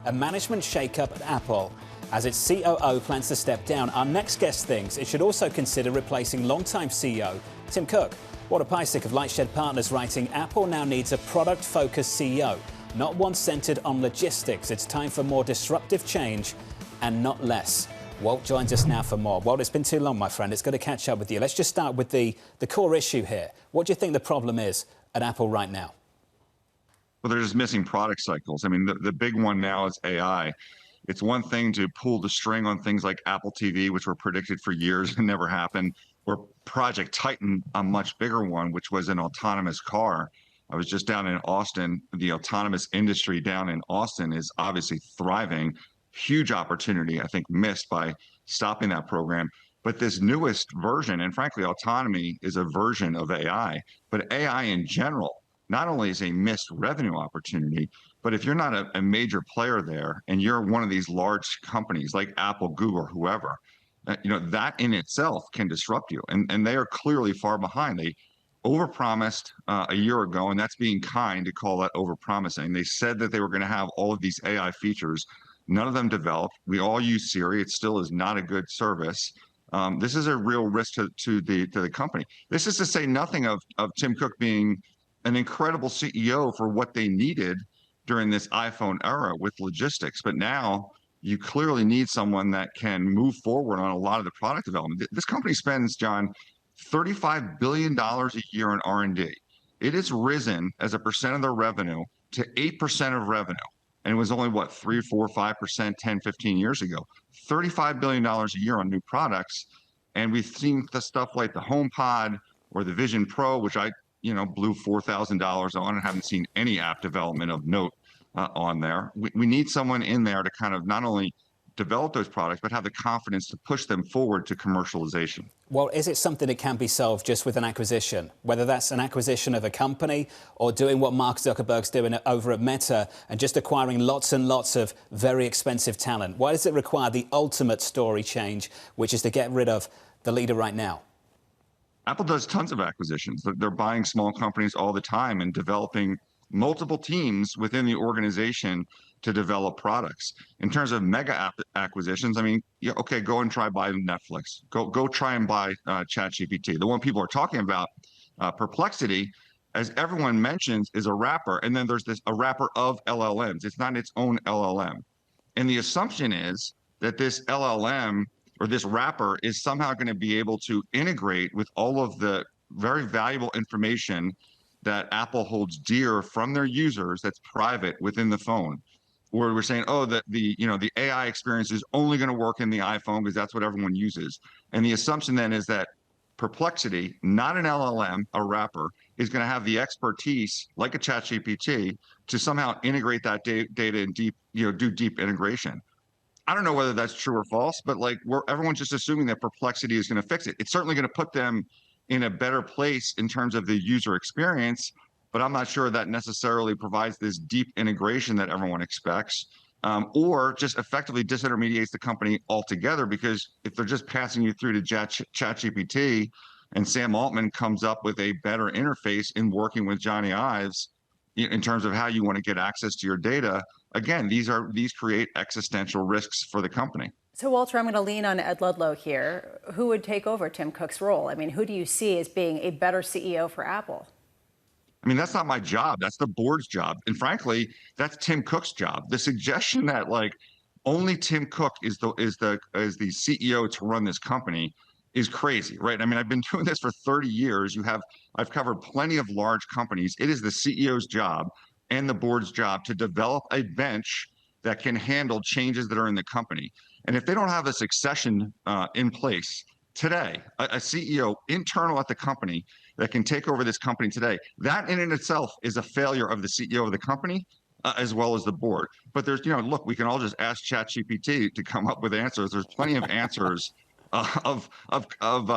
a management shakeup at Apple. As its COO plans to step down, our next guest thinks it should also consider replacing longtime CEO Tim Cook. Walter Piecyk of LightShed Partners writing, Apple now needs a product-focused CEO, not one centered on logistics. It's time for more disruptive change and not less. Walt joins us now for more. Walt, it's been too long, my friend. It's good to catch up with you. Let's just start with the core issue here. What do you think the problem is at Apple right now? Well, they're just missing product cycles. I mean, the big one now is AI. It's one thing to pull the string on things like Apple TV, which were predicted for years and never happened, or Project Titan, a much bigger one, which was an autonomous car. I was just down in Austin. The autonomous industry down in Austin is obviously thriving. Huge opportunity, I think, missed by stopping that program. But this newest version, and frankly, autonomy is a version of AI, but AI in general, not only is a missed revenue opportunity, but if you're not a major player there and you're one of these large companies like Apple, Google, whoever, that in itself can disrupt you. And they are clearly far behind. They overpromised a year ago, and that's being kind to call that overpromising. They said that they were going to have all of these AI features. None of them developed. We all use Siri. It still is not a good service. This is a real risk to the company. This is to say nothing of Tim Cook being an incredible CEO for what they needed during this iPhone era with logistics. But now you clearly need someone that can move forward on a lot of the product development. This company spends, John, $35 billion a year in R&D. It has risen as a percent of their revenue to 8% of revenue. And it was only, what, 3, 4, 5%, 10, 15 years ago. $35 billion a year on new products. And we've seen the stuff like the HomePod or the Vision Pro, which I blew $4,000 on and haven't seen any app development of note on there. We need someone in there to kind of not only develop those products, but have the confidence to push them forward to commercialization. Well, is it something that can be solved just with an acquisition? Whether that's an acquisition of a company or doing what Mark Zuckerberg's doing over at Meta and just acquiring lots and lots of very expensive talent. Why does it require the ultimate story change, which is to get rid of the leader right now? Apple does tons of acquisitions. They're buying small companies all the time and developing multiple teams within the organization to develop products. In terms of mega acquisitions, I mean, okay, go and try buy Netflix. Go try and buy ChatGPT. The one people are talking about, Perplexity, as everyone mentions, is a wrapper. And then there's a wrapper of LLMs. It's not its own LLM. And the assumption is that this LLM or this wrapper is somehow going to be able to integrate with all of the very valuable information that Apple holds dear from their users that's private within the phone. Where we're saying, oh, the AI experience is only going to work in the iPhone because that's what everyone uses. And the assumption then is that Perplexity, not an LLM, a wrapper, is going to have the expertise, like a ChatGPT, to somehow integrate that data and do deep integration. I don't know whether that's true or false, but everyone's just assuming that Perplexity is going to fix it. It's certainly going to put them in a better place in terms of the user experience, but I'm not sure that necessarily provides this deep integration that everyone expects, or just effectively disintermediates the company altogether, because if they're just passing you through to ChatGPT and Sam Altman comes up with a better interface in working with Johnny Ives in terms of how you want to get access to your data, again, these create existential risks for the company. So, Walter, I'm going to lean on Ed Ludlow here. Who would take over Tim Cook's role? I mean, who do you see as being a better CEO for Apple? I mean, that's not my job. That's the board's job. And frankly, that's Tim Cook's job. The suggestion that only Tim Cook is the CEO to run this company is crazy, right? I mean, I've been doing this for 30 years. I've covered plenty of large companies. It is the CEO's job and the board's job to develop a bench that can handle changes that are in the company. And if they don't have a succession in place today, a CEO internal at the company that can take over this company today, that in itself is a failure of the CEO of the company as well as the board. But there's, look, we can all just ask ChatGPT to come up with answers. There's plenty of answers of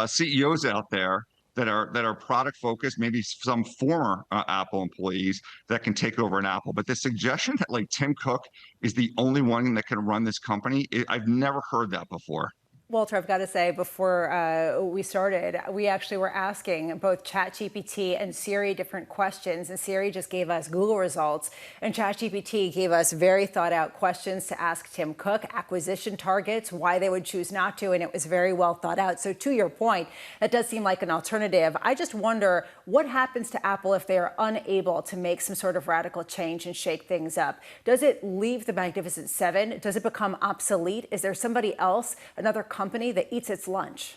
CEOs out there that are product focused, maybe some former Apple employees that can take over an Apple. But the suggestion that Tim Cook is the only one that can run this company, I've never heard that before. Walter, I've got to say, before we started, we actually were asking both ChatGPT and Siri different questions, and Siri just gave us Google results, and ChatGPT gave us very thought out questions to ask Tim Cook, acquisition targets, why they would choose not to, and it was very well thought out. So to your point, that does seem like an alternative. I just wonder what happens to Apple if they are unable to make some sort of radical change and shake things up. Does it leave the Magnificent Seven? Does it become obsolete? Is there somebody else, another company that eats its lunch?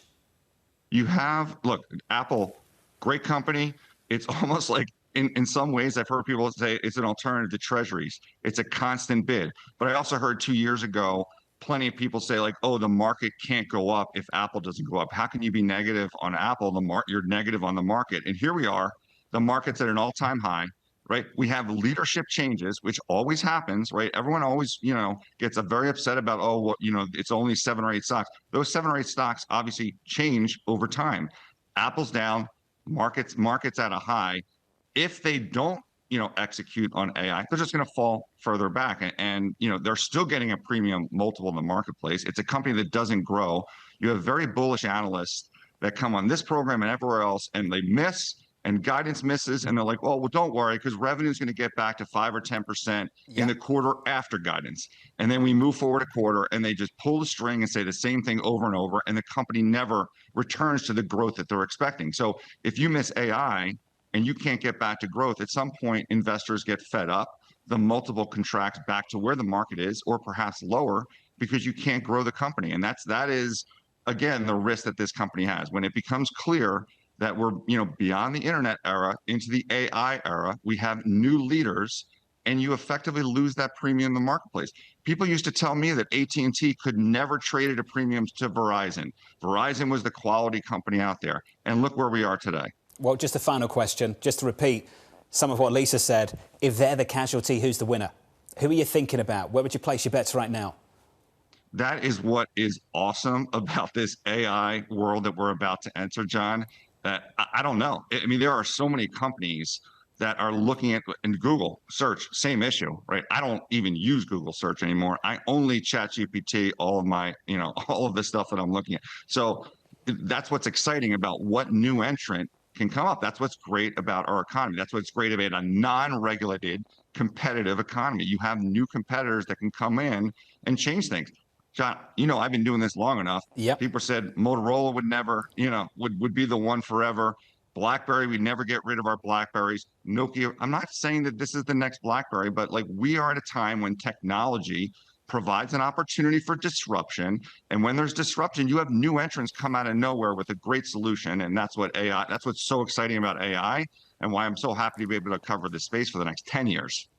You have, look, Apple, great company. It's almost like in some ways, I've heard people say it's an alternative to treasuries. It's a constant bid. But I also heard 2 years ago, plenty of people say like, oh, the market can't go up if Apple doesn't go up. How can you be negative on Apple? You're negative on the market. And here we are, the market's at an all-time high. Right. We have leadership changes, which always happens. Right. Everyone always, gets very upset about, oh, well, it's only 7 or 8 stocks. Those 7 or 8 stocks obviously change over time. Apple's down, markets at a high. If they don't, execute on AI, they're just going to fall further back. And they're still getting a premium multiple in the marketplace. It's a company that doesn't grow. You have very bullish analysts that come on this program and everywhere else, and they miss. And guidance misses, and they're like, well, don't worry, because revenue is going to get back to 5 or 10% in the quarter after guidance. And then we move forward a quarter, and they just pull the string and say the same thing over and over, and the company never returns to the growth that they're expecting. So if you miss AI and you can't get back to growth, at some point, investors get fed up. The multiple contracts back to where the market is, or perhaps lower, because you can't grow the company. And that is, again, the risk that this company has. When it becomes clear that we're beyond the internet era into the AI era, we have new leaders, and you effectively lose that premium in the marketplace. People used to tell me that AT&T could never trade at a premium to Verizon. Verizon was the quality company out there, and look where we are today. Well, just a final question, just to repeat some of what Lisa said. If they're the casualty, who's the winner? Who are you thinking about? Where would you place your bets right now? That is what is awesome about this AI world that we're about to enter, John. That I don't know. I mean, there are so many companies that are looking at in Google search, same issue, right? I don't even use Google search anymore. I only ChatGPT all of my, all of the stuff that I'm looking at. So that's what's exciting about what new entrant can come up. That's what's great about our economy. That's what's great about a non-regulated, competitive economy. You have new competitors that can come in and change things. John, I've been doing this long enough. Yep. People said Motorola would never, would be the one forever. BlackBerry, we'd never get rid of our BlackBerries. Nokia, I'm not saying that this is the next BlackBerry, but like we are at a time when technology provides an opportunity for disruption. And when there's disruption, you have new entrants come out of nowhere with a great solution. And that's what's so exciting about AI, and why I'm so happy to be able to cover this space for the next 10 years.